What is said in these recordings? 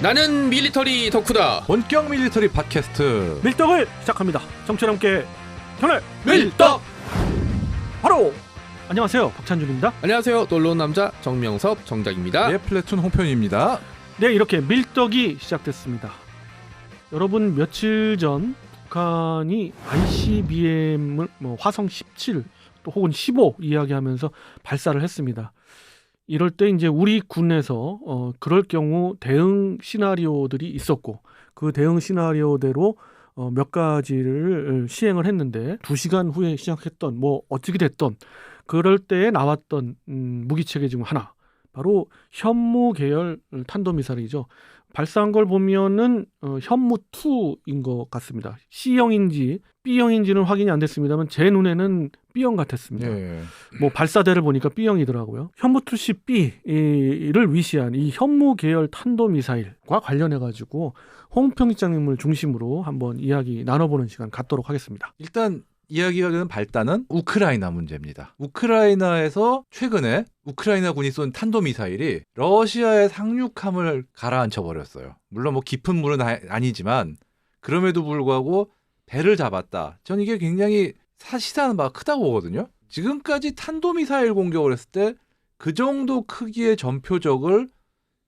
나는 밀리터리 덕후다. 본격 밀리터리 팟캐스트 밀떡을 시작합니다. 정치와 함께 경례 밀떡. 바로 안녕하세요, 박찬준입니다. 안녕하세요, 놀러온 남자 정명섭 정작입니다. 예, 플래툰 홍편입니다. 네, 이렇게 밀떡이 시작됐습니다. 여러분, 며칠 전 북한이 ICBM을 화성 17 또 혹은 15 이야기하면서 발사를 했습니다. 이럴 때 이제 우리 군에서 그럴 경우 대응 시나리오들이 있었고, 그 대응 시나리오대로 몇 가지를 시행을 했는데 2시간 후에 시작했던 어떻게 됐던 그럴 때에 나왔던 무기 체계 중 하나, 바로 현무 계열 탄도미사일이죠. 발사한 걸 보면은 현무2인 것 같습니다. C형인지 B형인지는 확인이 안 됐습니다만 제 눈에는 B형 같았습니다. 예. 발사대를 보니까 B형이더라고요. 현무2CB를 위시한 이 현무 계열 탄도미사일과 관련해가지고 홍 평장님을 중심으로 한번 이야기 나눠보는 시간 갖도록 하겠습니다. 일단 이야기가 되는 발단은 우크라이나 문제입니다. 우크라이나에서 최근에 우크라이나군이 쏜 탄도미사일이 러시아의 상륙함을 가라앉혀 버렸어요. 물론 깊은 물은 아니지만 그럼에도 불구하고 배를 잡았다. 전 이게 굉장히 시사하는 바가 크다고 보거든요. 지금까지 탄도미사일 공격을 했을 때 그 정도 크기의 전표적을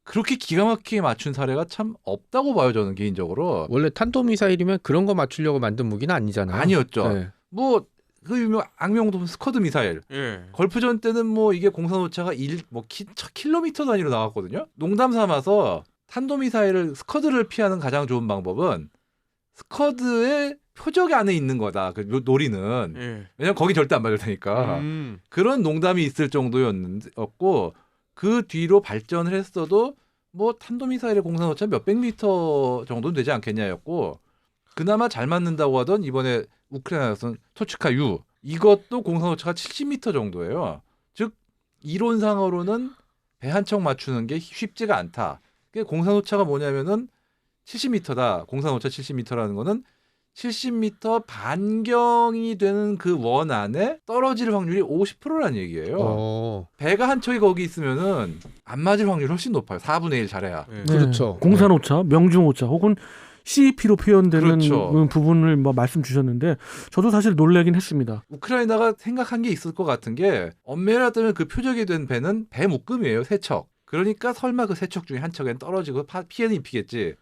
그렇게 기가 막히게 맞춘 사례가 참 없다고 봐요, 저는 개인적으로. 원래 탄도미사일이면 그런 거 맞추려고 만든 무기는 아니잖아요. 아니었죠. 네. 그 유명 악명도 스커드 미사일. 예. 걸프전 때는 이게 공산 오차가 킬로미터 단위로 나왔거든요. 농담 삼아서 탄도미사일을 스커드를 피하는 가장 좋은 방법은 스커드의 표적 안에 있는 거다. 그 놀이는. 예. 왜냐면 거기 절대 안 맞을 테니까. 그런 농담이 있을 정도였고, 그 뒤로 발전을 했어도 탄도미사일의 공산 오차 몇백 미터 정도는 되지 않겠냐였고, 그나마 잘 맞는다고 하던 이번에 우크라이나에서는 토치카-U, 이것도 공산 오차가 70m 정도예요. 즉 이론상으로는 배 한 척 맞추는 게 쉽지가 않다. 공산 오차가 뭐냐면은 70m다. 공산 오차 70m라는 거는 70m 반경이 되는 그 원 안에 떨어질 확률이 50%라는 얘기예요. 배가 한 척이 거기 있으면은 안 맞을 확률이 훨씬 높아요. 4분의 1 잘해야. 네. 그렇죠. 공산오차, 명중오차 혹은 CEP로 표현되는 그렇죠. 부분을 말씀 주셨는데 저도 사실 놀라긴 했습니다. 우크라이나가 생각한 게 있을 것 같은 게, 엄매라 때문에 그 표적이 된 배는 배 묶음이에요. 3척. 그러니까 설마 그 3척 중에 한 척엔 떨어지고 피해는 입히겠지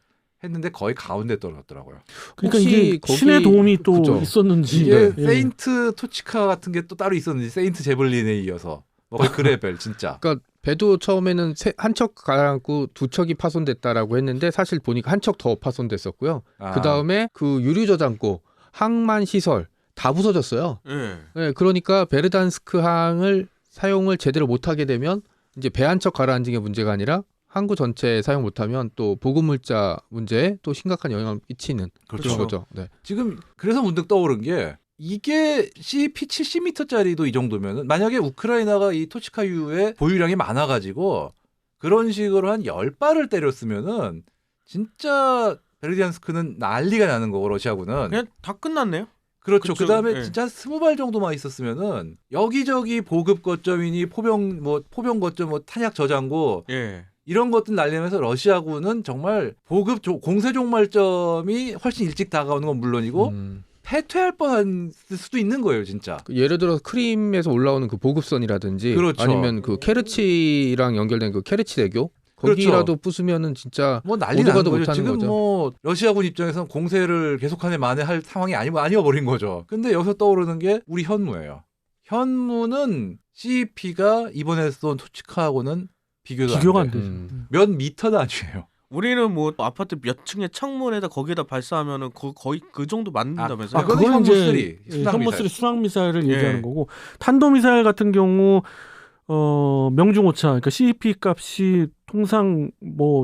했는데 거의 가운데 떨어졌더라고요. 그러니까 이게 신의 도움이 또 그죠. 있었는지. 이게 예. 세인트 토치카 같은 게 또 따로 있었는지, 세인트 제블린에 이어서 거의 그 레벨 진짜. 그러니까 배도 처음에는 한 척 가라앉고 2척이 파손됐다라고 했는데 사실 보니까 한 척 더 파손됐었고요. 그 다음에 그 유류 저장고, 항만 시설 다 부서졌어요. 네, 그러니까 베르단스크 항을 사용을 제대로 못하게 되면 이제 배 한 척 가라앉은 게 문제가 아니라 항구 전체 사용 못하면 또 보급물자 문제에 또 심각한 영향을 끼치는 그렇죠. 그런 거죠. 네. 지금 그래서 문득 떠오른 게, 이게 CP 70m짜리도 이 정도면은, 만약에 우크라이나가 이 토치카-U의 보유량이 많아가지고 그런 식으로 한 10발을 때렸으면은 진짜 베르디안스크는 난리가 나는 거고, 러시아군은. 그냥 다 끝났네요. 그렇죠. 그쵸, 그다음에 예. 진짜 20발 정도만 있었으면은 여기저기 보급 거점이니 포병 거점, 탄약 저장고, 예. 이런 것들 날리면서 러시아군은 정말 보급 공세 종말점이 훨씬 일찍 다가오는 건 물론이고 패퇴할 뻔한 수도 있는 거예요, 진짜. 예를 들어 크림에서 올라오는 그 보급선이라든지, 그렇죠. 아니면 그 케르치랑 연결된 그 케르치 대교, 거기라도 부수면은 진짜 난리 어디 나는 가도 거죠. 못하는 지금 거죠. 러시아군 입장에서는 공세를 계속하는 만에 할 상황이 아니어버린 거죠. 근데 여기서 떠오르는 게 우리 현무예요. 현무는 CEP가 이번에 쏜 토치카하고는 비교가 안 되죠. 몇 미터 단위예요. 우리는 아파트 몇 층의 창문에다 거기에다 발사하면은 거의 그 정도 맞는다면서요? 그건 그건 현무3 현무3 수락 미사일을 예. 얘기하는 거고, 탄도 미사일 같은 경우 명중오차, 그러니까 CEP 값이 통상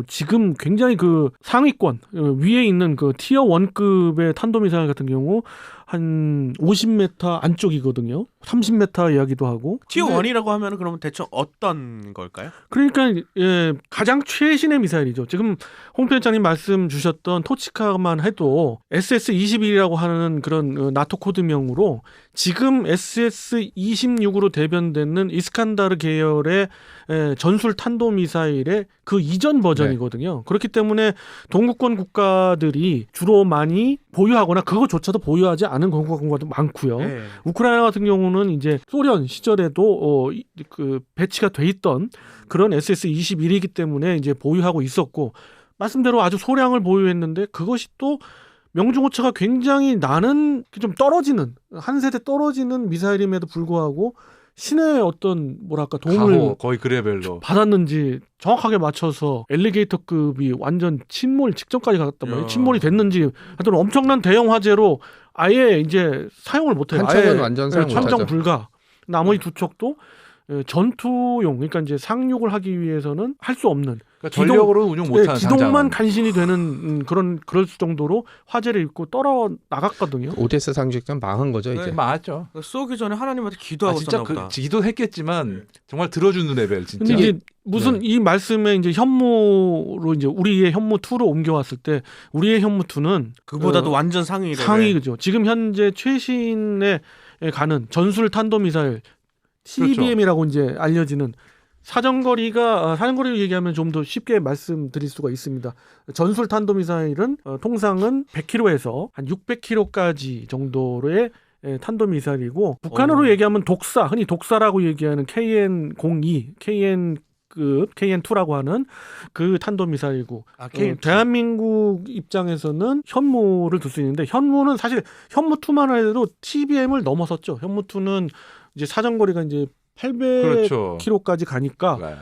지금 굉장히 그 상위권 위에 있는 그 티어 1급의 탄도미사일 같은 경우 한 50m 안쪽이거든요. 30m 이야기도 하고. 티어 1이라고 하면 그러면 대충 어떤 걸까요? 그러니까 예, 가장 최신의 미사일이죠. 지금 홍 편장님 말씀 주셨던 토치카만 해도 SS-21이라고 하는 그런 나토 코드명으로 지금 SS-26으로 대변되는 이스칸다르 계열의 전술 탄도미사일의 그 이전 버전이거든요. 네. 그렇기 때문에 동구권 국가들이 주로 많이 보유하거나 그거조차도 보유하지 않은 국가도 많고요. 네. 우크라이나 같은 경우는 이제 소련 시절에도 그 배치가 돼 있던 그런 SS-21이기 때문에 이제 보유하고 있었고 말씀대로 아주 소량을 보유했는데 그것이 또 명중오차가 굉장히 나는 좀 떨어지는 한 세대 떨어지는 미사일임에도 불구하고 신의 어떤 뭐랄까 도움을 거의 그 레벨로 받았는지 정확하게 맞춰서 엘리게이터급이 완전 침몰 직전까지 갔단 말이에요. 침몰이 됐는지 하여튼 엄청난 대형 화재로 아예 이제 사용을 못해요. 한 척은 완전 사용 못하죠. 천정 불가. 나머지 두 척도 전투용 그러니까 이제 상륙을 하기 위해서는 할 수 없는 그러니까 전력으로 운용 못하는 기동만 간신히 되는 그럴 정도로 화재를 입고 떨어 나갔거든요. 오데사 상륙전 망한 거죠 이제. 망했죠. 쏘기 전에 하나님한테 기도하고 진짜 보다. 기도했겠지만 정말 들어주는 레벨 진짜. 근데 이제 무슨 이 말씀에 이제 현무로 이제 우리의 현무 2로 옮겨왔을 때 우리의 현무 2는 그보다도 완전 상위 레벨. 상위죠. 지금 현재 최신에 가는 전술 탄도미사일 TBM이라고 이제 알려지는 사정거리를 얘기하면 좀 더 쉽게 말씀드릴 수가 있습니다. 전술 탄도미사일은 통상은 100km에서 한 600km까지 정도의 탄도미사일이고 북한으로 얘기하면 독사, 흔히 독사라고 얘기하는 KN-02, KN-급, KN-2라고 하는 그 탄도미사일이고 대한민국 입장에서는 현무를 둘 수 있는데 현무는 사실 현무2만 해도 TBM을 넘어섰죠. 현무2는 이제 사정거리가 이제 800km까지 가니까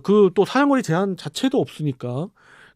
그 또 사정거리 제한 자체도 없으니까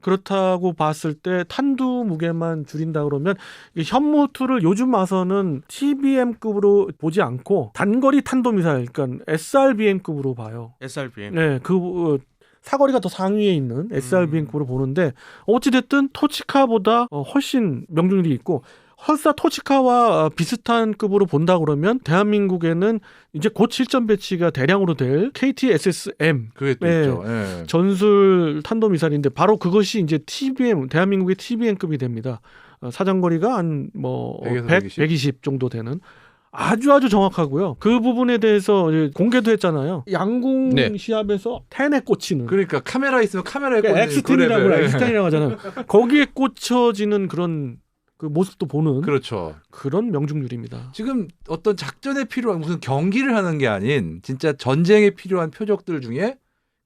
그렇다고 봤을 때 탄두 무게만 줄인다 그러면 현무2를 요즘 와서는 TBM급으로 보지 않고 단거리 탄도미사일 그러니까 SRBM급으로 봐요. SRBM. 네, 그 사거리가 더 상위에 있는 SRBM급으로 보는데 어찌됐든 토치카보다 훨씬 명중률이 있고 설사 토치카와 비슷한 급으로 본다 그러면 대한민국에는 이제 곧 실전 배치가 대량으로 될 KT-SSM 그게 또 있죠. 예. 전술 탄도미사일인데 바로 그것이 이제 TBM 대한민국의 TBM급이 됩니다. 사정거리가 한 뭐 120 정도 되는 아주 정확하고요. 그 부분에 대해서 공개도 했잖아요. 양궁 시합에서 텐에 꽂히는. 그러니까 카메라 있으면 카메라에 꽂히는 엑스텐이라고 하잖아요. 거기에 꽂혀지는 그런 그 모습도 보는 그렇죠. 그런 명중률입니다. 지금 어떤 작전에 필요한 무슨 경기를 하는 게 아닌 진짜 전쟁에 필요한 표적들 중에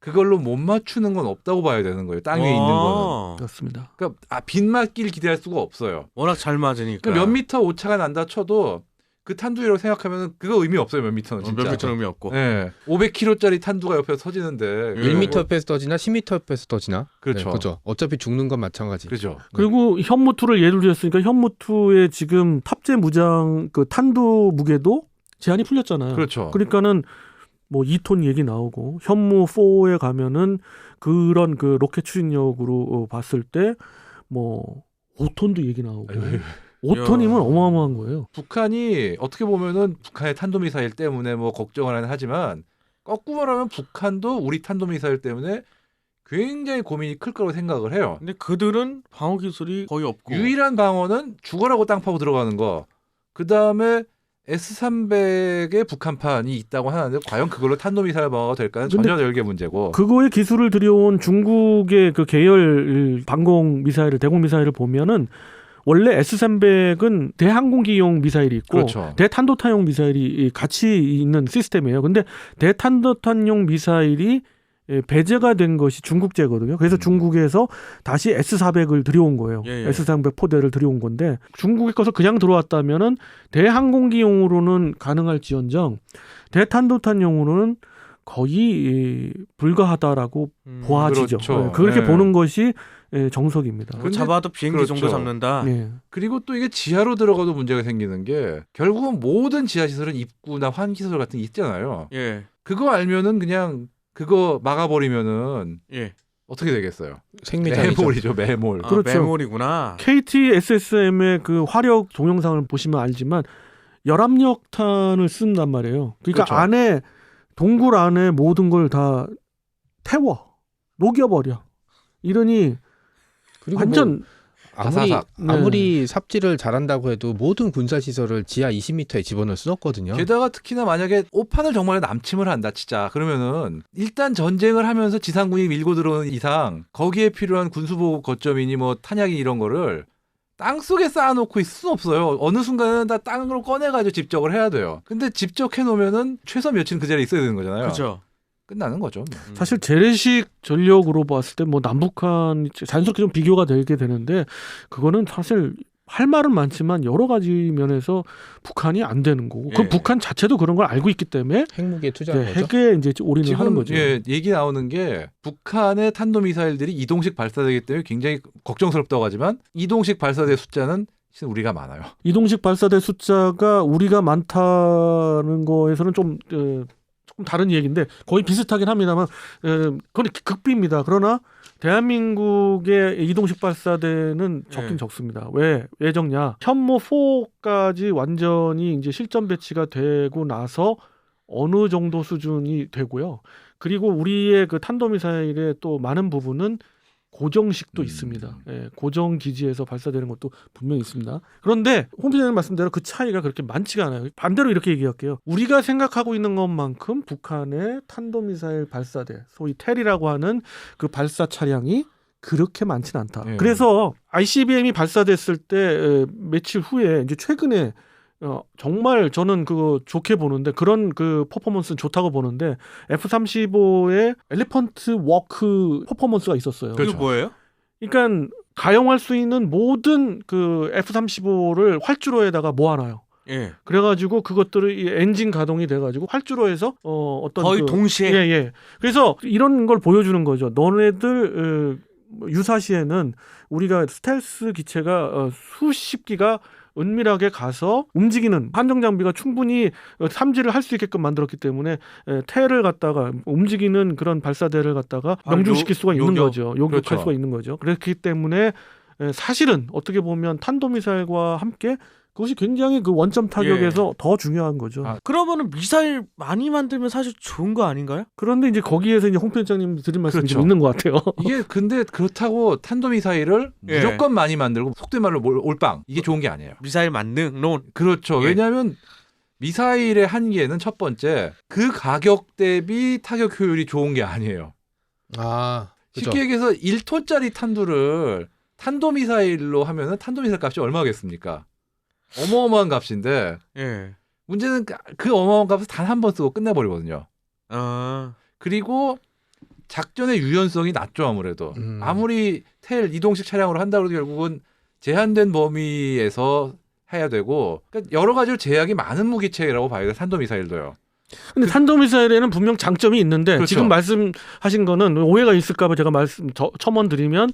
그걸로 못 맞추는 건 없다고 봐야 되는 거예요. 땅 위에 있는 거는. 그렇습니다. 그러니까 빗맞기를 기대할 수가 없어요. 워낙 잘 맞으니까. 그러니까 몇 미터 오차가 난다 쳐도 그 탄두라고 생각하면 그거 의미 없어요. 몇 미터는 진짜. 몇 미터는 의미 없고. 네. 500km짜리 탄두가 옆에서 터지는데 1m 옆에서 터지나 10m 옆에서 터지나. 그렇죠. 네, 그렇죠. 어차피 죽는 건 마찬가지. 그렇죠. 그리고 현무2를 예를 들었으니까 현무2의 지금 탑재 무장 그 탄두 무게도 제한이 풀렸잖아요. 그렇죠. 그러니까는 뭐 2톤 얘기 나오고 현무4에 가면은 그런 그 로켓 추진력으로 봤을 때 뭐 5톤도 얘기 나오고. 5톤이면 어마어마한 거예요. 북한이 어떻게 보면은 북한의 탄도미사일 때문에 뭐 걱정을 하지만 거꾸로 말하면 북한도 우리 탄도미사일 때문에 굉장히 고민이 클 거라고 생각을 해요. 근데 그들은 방어 기술이 거의 없고 유일한 방어는 죽어라고 땅 파고 들어가는 거. 그 다음에 S-300의 북한판이 있다고 하는데 과연 그걸로 탄도미사일 방어가 될까는 전혀 별개 문제고. 그거의 기술을 들여온 중국의 그 계열 방공 미사일을 대공 미사일을 보면은 원래 S-300은 대항공기용 미사일이 있고 그렇죠. 대탄도탄용 미사일이 같이 있는 시스템이에요. 근데 대탄도탄용 미사일이 배제가 된 것이 중국제거든요. 그래서 중국에서 다시 S-400을 들여온 거예요. S-300 포대를 들여온 건데 중국의 것을 그냥 들어왔다면은 대항공기용으로는 가능할지언정 대탄도탄용으로는 거의 불가하다라고 보아지죠. 그렇죠. 그렇게 보는 것이 정석입니다. 잡아도 비행기 정도 잡는다. 그리고 또 이게 지하로 들어가도 문제가 생기는 게 결국은 모든 지하시설은 입구나 환기시설 같은 게 있잖아요. 그거 알면은 그냥 그거 막아버리면은 어떻게 되겠어요? 생매장이죠. 매몰이죠, 매몰. 그렇죠. 메모리구나. KT-SSM의 그 화력 동영상을 보시면 알지만 열압력탄을 쓴단 말이에요. 그러니까 그렇죠. 안에 동굴 안에 모든 걸 다 태워 녹여버려. 이러니 그리고 완전 바사삭. 아무리 삽질을 잘한다고 해도 모든 군사 시설을 지하 20m에 집어넣을 수 없거든요. 게다가 특히나 만약에 오판을 정말 남침을 한다 치자 그러면은 일단 전쟁을 하면서 지상군이 밀고 들어오는 이상 거기에 필요한 군수보급 거점이니 뭐 탄약이 이런 거를 땅속에 쌓아놓고 있을 수는 없어요. 어느 순간은 다 땅으로 꺼내가지고 집적을 해야 돼요. 근데 집적해놓으면은 최소 며칠 그 자리에 있어야 되는 거잖아요. 그렇죠. 끝나는 거죠. 사실 재래식 전력으로 봤을 때 뭐 남북한 자연스럽게 좀 비교가 되게 되는데 그거는 사실 할 말은 많지만 여러 가지 면에서 북한이 안 되는 거고 그 예. 북한 자체도 그런 걸 알고 있기 때문에 핵무기에 투자하는 거죠. 핵에 이제 올인을 하는 거죠. 예, 얘기 나오는 게 북한의 탄도미사일들이 이동식 발사되기 때문에 굉장히 걱정스럽다고 하지만 이동식 발사대 숫자는 실은 우리가 많아요. 이동식 발사대 숫자가 우리가 많다는 거에서는 좀 조금 다른 얘기인데 거의 비슷하긴 합니다만 그건 극비입니다. 그러나 대한민국의 이동식 발사대는 적긴 네. 적습니다. 왜 적냐? 현모 4까지 완전히 이제 실전 배치가 되고 나서 어느 정도 수준이 되고요. 그리고 우리의 그 탄도미사일의 또 많은 부분은 고정식도 있습니다. 예, 고정 기지에서 발사되는 것도 분명히 있습니다. 그런데 홍 기자님 말씀대로 그 차이가 그렇게 많지가 않아요. 반대로 이렇게 얘기할게요. 우리가 생각하고 있는 것만큼 북한의 탄도미사일 발사대, 소위 텔이라고 하는 그 발사 차량이 그렇게 많지는 않다. 예. 그래서 ICBM이 발사됐을 때 며칠 후에 이제 최근에 정말 저는 그거 좋게 보는데 그런 그 퍼포먼스는 좋다고 보는데 F-35의 엘리펀트 워크 퍼포먼스가 있었어요. 그렇죠. 이거 뭐예요? 그러니까 가용할 수 있는 모든 그 F-35를 활주로에다가 모아놔요. 예. 그래가지고 그것들을 이 엔진 가동이 돼가지고 활주로에서 어떤 거의 동시에. 예. 그래서 이런 걸 보여주는 거죠. 너네들 유사시에는 우리가 스텔스 기체가 수십 기가 은밀하게 가서 움직이는 함정 장비가 충분히 탐지를 할 수 있게끔 만들었기 때문에 태를 갖다가 움직이는 그런 발사대를 갖다가 명중시킬 수가 있는 거죠. 요격할 그렇죠. 수가 있는 거죠. 그렇기 때문에 사실은 어떻게 보면 탄도미사일과 함께 그것이 굉장히 그 원점 타격에서 더 중요한 거죠. 그러면은 미사일 많이 만들면 사실 좋은 거 아닌가요? 그런데 이제 거기에서 이제 홍 편장님 드린 말씀이 그렇죠. 좀 있는 것 같아요. 이게 근데 그렇다고 탄도미사일을 예. 무조건 많이 만들고 속된 말로 올빵 이게 좋은 게 아니에요. 미사일 만능 론. 그렇죠. 예. 왜냐하면 미사일의 한계는 첫 번째 그 가격 대비 타격 효율이 좋은 게 아니에요. 아, 그렇죠. 쉽게 얘기해서 1톤짜리 탄두를 탄도미사일로 하면은 탄도미사일 값이 얼마겠습니까? 어마어마한 값인데 예. 문제는 그 어마어마한 값을 단 한 번 쓰고 끝내버리거든요. 아. 그리고 작전의 유연성이 낮죠 아무래도. 아무리 텔 이동식 차량으로 한다고 해도 결국은 제한된 범위에서 해야 되고 그러니까 여러 가지로 제약이 많은 무기체라고 봐야 돼요. 탄도미사일도요. 근데 탄도미사일에는 분명 장점이 있는데 그렇죠. 지금 말씀하신 거는 오해가 있을까 봐 제가 첨언드리면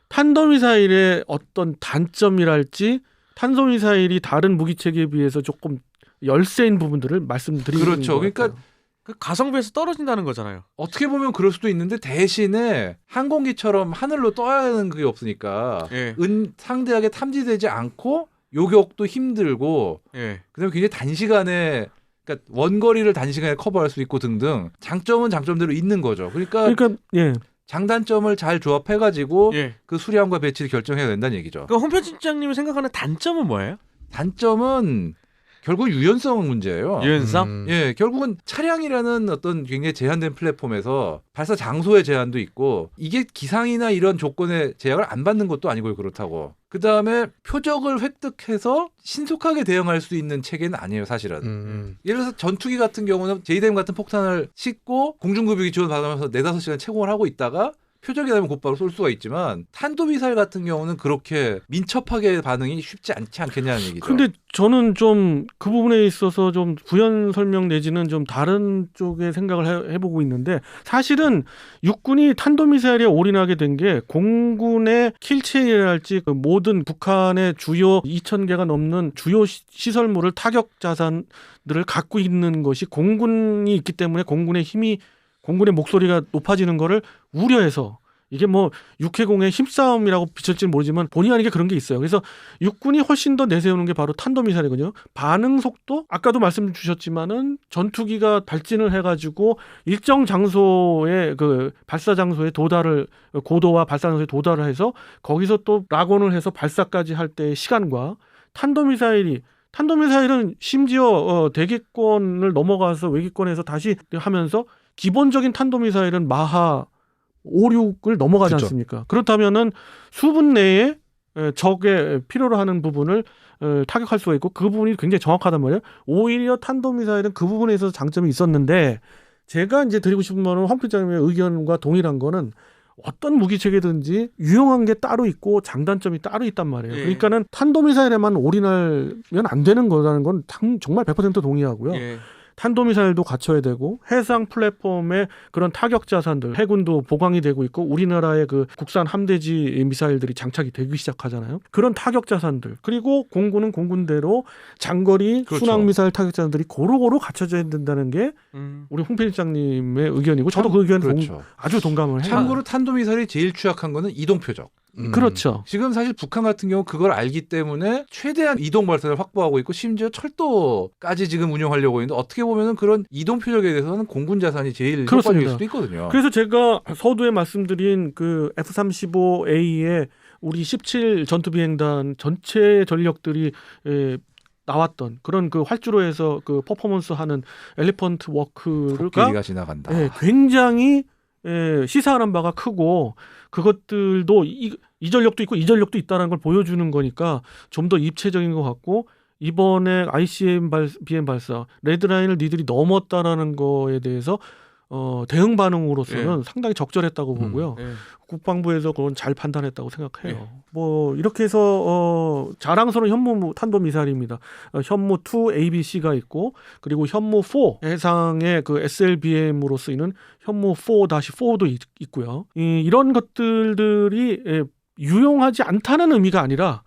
탄도미사일의 어떤 단점이랄지 탄도미사일이 다른 무기체계에 비해서 조금 열세인 부분들을 말씀드리는 그렇죠. 것 그러니까 같아요. 그 가성비에서 떨어진다는 거잖아요. 어떻게 보면 그럴 수도 있는데 대신에 항공기처럼 하늘로 떠야 하는 그게 없으니까 예. 상대하게 탐지되지 않고 요격도 힘들고 예. 그다음에 굉장히 단시간에 그러니까 원거리를 단시간에 커버할 수 있고 등등 장점은 장점대로 있는 거죠. 그러니까 예. 장단점을 잘 조합해가지고 예. 그 수량과 배치를 결정해야 된다는 얘기죠. 그 홍편집장님이 생각하는 단점은 뭐예요? 단점은 결국 유연성 문제예요. 유연성? 예, 결국은 차량이라는 어떤 굉장히 제한된 플랫폼에서 발사 장소의 제한도 있고 이게 기상이나 이런 조건의 제약을 안 받는 것도 아니고요. 그렇다고. 그다음에 표적을 획득해서 신속하게 대응할 수 있는 체계는 아니에요. 사실은. 예를 들어서 전투기 같은 경우는 JDAM 같은 폭탄을 싣고 공중급유기 지원받으면서 4-5시간 채공을 하고 있다가 표적이 되면 곧바로 쏠 수가 있지만 탄도미사일 같은 경우는 그렇게 민첩하게 반응이 쉽지 않지 않겠냐는 얘기죠. 근데 저는 좀 그 부분에 있어서 좀 부연 설명 내지는 좀 다른 쪽의 생각을 해보고 있는데 사실은 육군이 탄도미사일에 올인하게 된 게 공군의 킬체이랄지 그 모든 북한의 주요 2,000개가 넘는 주요 시설물을 타격 자산들을 갖고 있는 것이 공군이 있기 때문에 공군의 목소리가 높아지는 거를 우려해서 이게 뭐 육해공의 힘싸움이라고 비칠지는 모르지만 본의 아니게 그런 게 있어요. 그래서 육군이 훨씬 더 내세우는 게 바로 탄도미사일이거든요. 반응 속도 아까도 말씀 주셨지만은 전투기가 발진을 해가지고 일정 장소에 그 발사 장소에 도달을 고도와 발사 장소에 도달을 해서 거기서 또 락온을 해서 발사까지 할 때의 시간과 탄도미사일은 심지어 대기권을 넘어가서 외기권에서 다시 하면서 기본적인 탄도미사일은 마하 5, 6을 넘어가지 그쵸. 않습니까? 그렇다면은 수분 내에 적의 필요로 하는 부분을 타격할 수가 있고 그 부분이 굉장히 정확하단 말이에요. 오히려 탄도미사일은 그 부분에 있어서 장점이 있었는데 제가 이제 드리고 싶은 말은 황 필장님의 의견과 동일한 거는 어떤 무기체계든지 유용한 게 따로 있고 장단점이 따로 있단 말이에요. 예. 그러니까는 탄도미사일에만 올인하면 안 되는 거라는 건 정말 100% 동의하고요. 예. 탄도미사일도 갖춰야 되고 해상 플랫폼의 그런 타격 자산들 해군도 보강이 되고 있고 우리나라의 그 국산 함대지 미사일들이 장착이 되기 시작하잖아요. 그런 타격 자산들 그리고 공군은 공군대로 장거리 그렇죠. 순항 미사일 타격 자산들이 고루고루 갖춰져야 된다는 게 우리 홍 필장님의 의견이고 저도 그 의견 그렇죠. 아주 동감을 해요. 참고로 탄도미사일이 제일 취약한 거는 이동 표적. 그렇죠. 지금 사실 북한 같은 경우 그걸 알기 때문에 최대한 이동 발사를 확보하고 있고 심지어 철도까지 지금 운영하려고 있는데 어떻게 보면은 그런 이동 표적에 대해서는 공군 자산이 제일 효과적일 수도 있거든요. 그래서 제가 서두에 말씀드린 그 F-35A의 우리 17 전투비행단 전체 전력들이 나왔던 그런 그 활주로에서 그 퍼포먼스 하는 엘리펀트 워크가 코끼리가 지나간다. 굉장히 시사하는 바가 크고 그것들도 이 전력도 있고 이 전력도 있다는 걸 보여주는 거니까 좀 더 입체적인 것 같고 이번에 ICBM 발사 레드라인을 니들이 넘었다라는 거에 대해서 대응 반응으로서는 상당히 적절했다고 보고요. 국방부에서 그건 잘 판단했다고 생각해요. 뭐 이렇게 해서 자랑스러운 현무 탄도미사일입니다. 현무 2 ABC가 있고 그리고 현무 4 해상의 그 SLBM으로 쓰이는 현무 4-4도 있고요. 이런 것들이 유용하지 않다는 의미가 아니라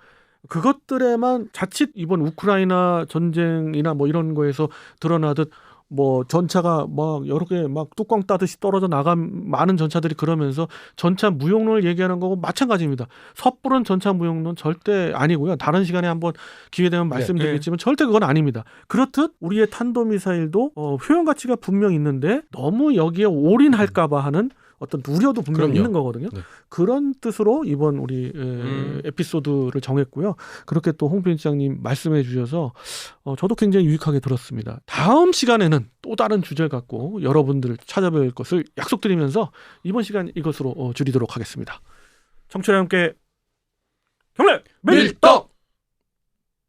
그것들에만 자칫 이번 우크라이나 전쟁이나 뭐 이런 거에서 드러나듯 뭐 전차가 막 여러 개 막 뚜껑 따듯이 떨어져 나간 많은 전차들이 그러면서 전차 무용론을 얘기하는 거고 마찬가지입니다. 섣부른 전차 무용론 절대 아니고요. 다른 시간에 한번 기회 되면 말씀드리겠지만 절대 그건 아닙니다. 그렇듯 우리의 탄도미사일도 효용 가치가 분명 있는데 너무 여기에 올인할까 봐 하는 어떤 우려도 분명히 그럼요. 있는 거거든요. 네. 그런 뜻으로 이번 우리 에피소드를 정했고요. 그렇게 또 홍 편집장님 말씀해 주셔서 저도 굉장히 유익하게 들었습니다. 다음 시간에는 또 다른 주제를 갖고 여러분들을 찾아뵐 것을 약속드리면서 이번 시간 이것으로 줄이도록 하겠습니다. 청취자 함께 경례 밀떡!